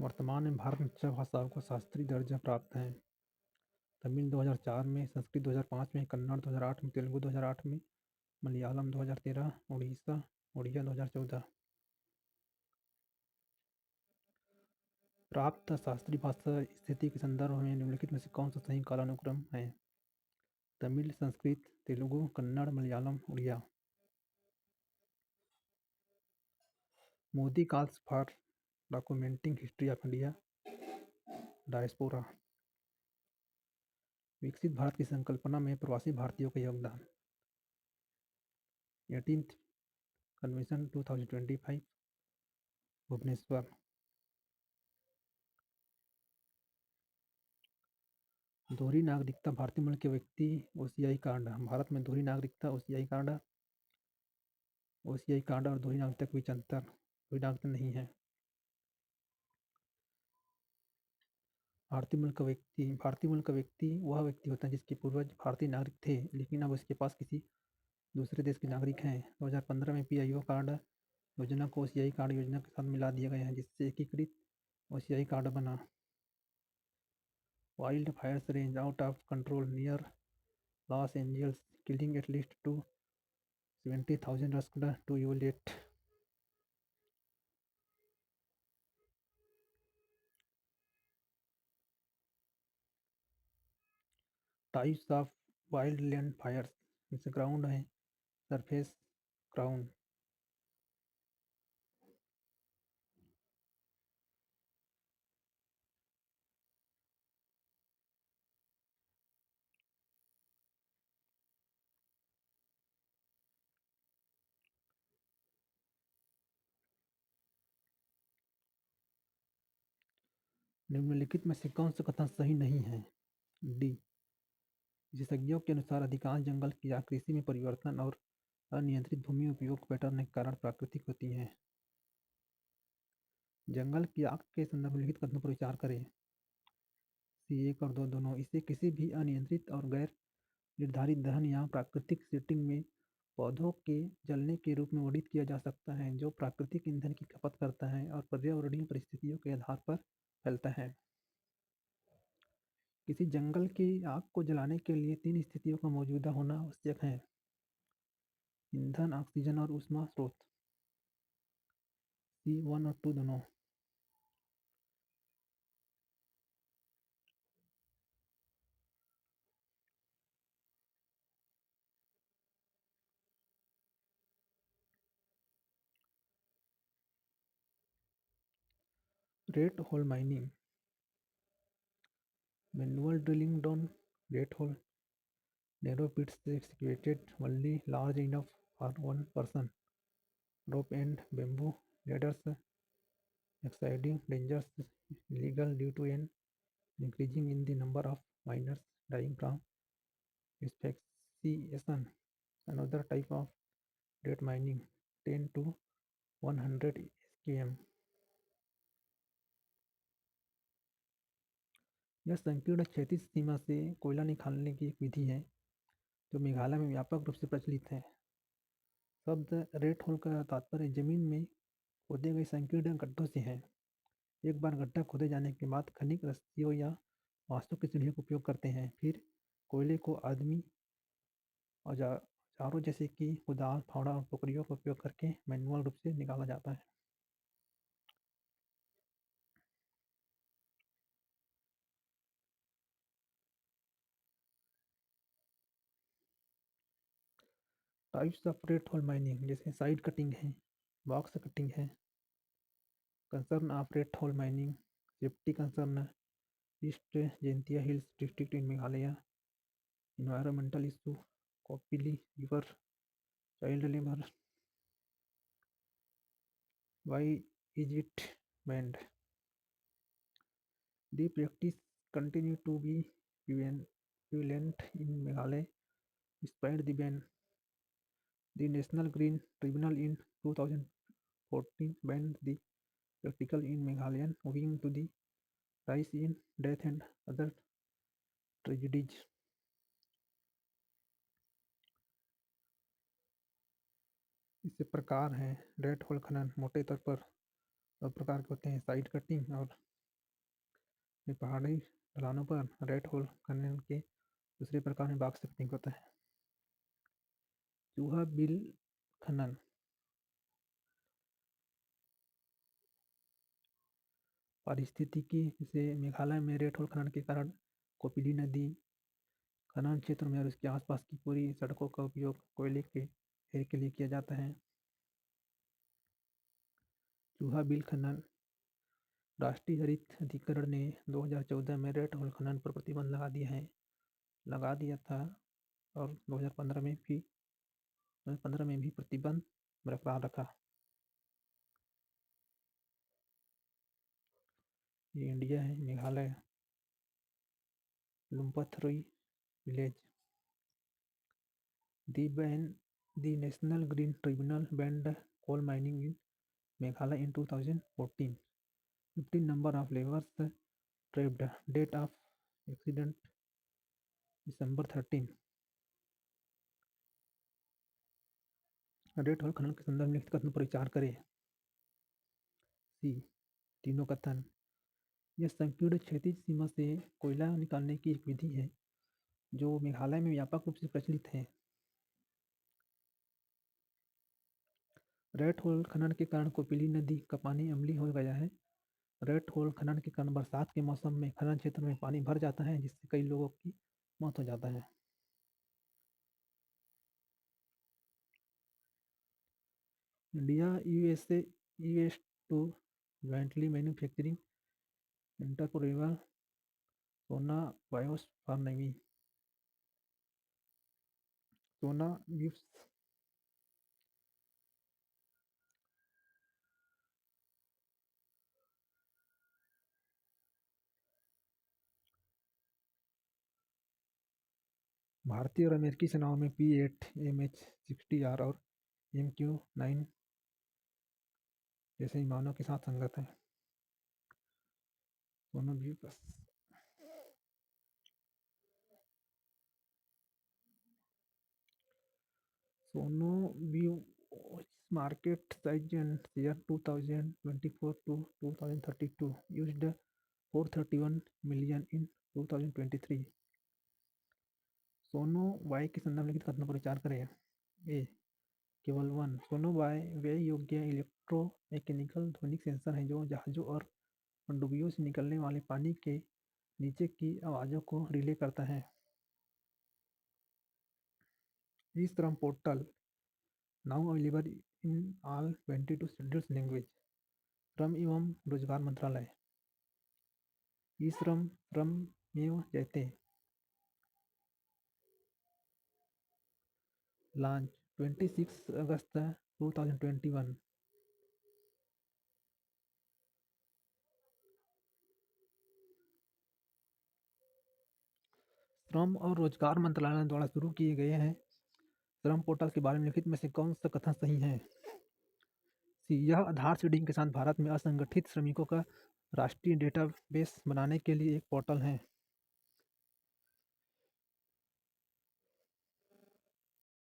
वर्तमान में भारत में 6 भाषाओं को शास्त्रीय दर्जा प्राप्त है। तमिल 2004 में, संस्कृत 2005 में, कन्नड़ 2008 में, तेलुगु 2008 में, मलयालम 2013, उड़िया 2014। प्राप्त शास्त्रीय भाषा स्थिति के संदर्भ में निम्नलिखित में से कौन सा सही कालानुक्रम है? Tamil, Sanskrit, Telugu, Kannada, Malayalam, Oriya. Modi calls for documenting history of India diaspora. विकसित भारत की संकल्पना में प्रवासी भारतीयों का योगदान। 18th convention 2025 Bhubaneswar. दोहरी नागरिकता भारतीय मूल के व्यक्ति ओसीआई कार्ड। भारत में दोहरी नागरिकता ओसीआई कार्ड और दोहरी नागरिकता के बीच अंतर। दोहरी नागरिकता नहीं है। भारतीय मूल का व्यक्ति वह व्यक्ति होता है जिसके पूर्वज भारतीय नागरिक थे लेकिन अब उसके पास किसी दूसरे देश के नागरिक हैं। 2015 में पीआईओ कार्ड योजना को ओसीआई कार्ड योजना के साथ मिला दिया गया है जिससे एकीकृत ओसीआई कार्ड बना। Wild fires range out of control near Los Angeles, killing at least 270,000 rescued to evaluate. Types of wildland fires जैसे ग्राउंड है, सरफेस, ग्राउंड। निम्नलिखित में से कौन सा कथन सही नहीं है? डी। विशेषज्ञों के अनुसार अधिकांश जंगल की आग कृषि में परिवर्तन और अनियंत्रित भूमि उपयोग पैटर्न के कारण प्राकृतिक होती है। जंगल की आग के संदर्भ में लिखित कथनों पर विचार करें। सी 1 और 2 दोनों। इसे किसी भी अनियंत्रित और गैर निर्धारित दहन या प्राकृतिक सेटिंग में पौधों के जलने के रूप में वर्णित किया जा सकता है जो प्राकृतिक ईंधन की खपत करता है और पर्यावरणीय परिस्थितियों के आधार पर फैलता है। किसी जंगल की आग को जलाने के लिए 3 स्थितियों का मौजूदा होना आवश्यक है: ईंधन, ऑक्सीजन और ऊष्मा स्रोत। सी 1 और 2 दोनों। Rate hole mining, manual drilling down rate whole, narrow pits excavated only large enough for one person, rope and bamboo ladders, exceeding dangers illegal due to an increasing in the number of miners dying from asphyxiation. Another type of rate mining 10 to 100 skm. यह संकीर्ण क्षैतिज सीमा से कोयला निकालने की एक विधि है जो मेघालय में व्यापक रूप से प्रचलित है। शब्द रेट होल का तात्पर्य जमीन में खोदे गए संकीर्ण गड्ढों से है। एक बार गड्ढा खोदे जाने के बाद खनिक रस्सियों या बांसों की सीढ़ियों का उपयोग करते हैं। फिर कोयले को आदमी औजारों जैसे कि कुदाल, फावड़ा और टोकरियों का उपयोग करके मैनुअल रूप से निकाला जाता है। Types of rate hole mining जैसे साइड कटिंग है, बॉक्स कटिंग है। Concern of rate hole mining, safety concern, east Jaintia hills district in Meghalaya, environmental issue, Kopili River, child labor. Why is it banned? The practice continue to be prevalent in Meghalaya despite the ban. The National Green Tribunal in 2014 banned the practice in Meghalaya owing to the rise in death and other tragedies. इससे प्रकार हैं red hole खनन मोटे तौर पर दो प्रकार के होते हैं: साइड कटिंग और में पहाड़ी ढलानों पर रेड होल खनन के दूसरे प्रकार में बॉक्स पिकिंग होता है। चूहा बिल खनन पारिस्थितिकी से मेघालय में रेड होल खनन के कारण कोपिली नदी खनन क्षेत्र में और उसके आसपास की पूरी सड़कों का उपयोग कोयले के ढेर के लिए किया जाता है। चूहा बिल खनन राष्ट्रीय हरित अधिकरण ने 2014 में रेड होल खनन पर प्रतिबंध लगा दिया था और 2015 में भी प्रतिबंध बरकरार रखा। ये इंडिया है। Meghalaya Lumpthroi village The National Green Tribunal banned coal mining in Meghalaya in 2014. 15 number of laborers trapped. Date of accident December 13. Rat hole खनन के संदर्भ में लिखित कथन पर विचार करें। सी तीनों कथन। यह संकीर्ण क्षैतिज सीमा से कोयला निकालने की एक विधि है जो मेघालय में व्यापक रूप से प्रचलित है। रेड होल खनन के कारण कोपिली नदी का पानी अम्लीय हो गया है। रेड होल खनन के कारण बरसात के मौसम में खनन क्षेत्र में पानी भर जाता है जिससे कई लोगों की मौत हो जाता है। India US to jointly manufacturing interoperable sonobuoys for navy sonar views भारतीय और अमेरिकी सेनाओं में P-8 MH-60R और MQ-9 जैसे विमानों के साथ संगत है। दोनों भी बस सोनो view market size and share 2024 to 2032 used 431 million in 2023। Sono Y के संदर्भ लिखित कथनों पर विचार करें। ए केवल 1 सोनो वाई व्यय योग्य इलेक्ट्रो मैकेनिकल ध्वनिक सेंसर है जो जहाजों और पनडुब्बियों से निकलने वाले पानी के नीचे की आवाज़ों को रिले करता है। ई श्रम portal now available in all 22 scheduled language. श्रम एवं रोजगार मंत्रालय ई श्रमेव जयते लॉन्च 26 अगस्त 2021। श्रम और रोजगार मंत्रालय द्वारा शुरू किए गए हैं श्रम पोर्टल के बारे में निम्नलिखित में से कौन सा कथन सही है। सी यह आधार सीडिंग के साथ भारत में असंगठित श्रमिकों का राष्ट्रीय डेटाबेस बनाने के लिए एक पोर्टल है।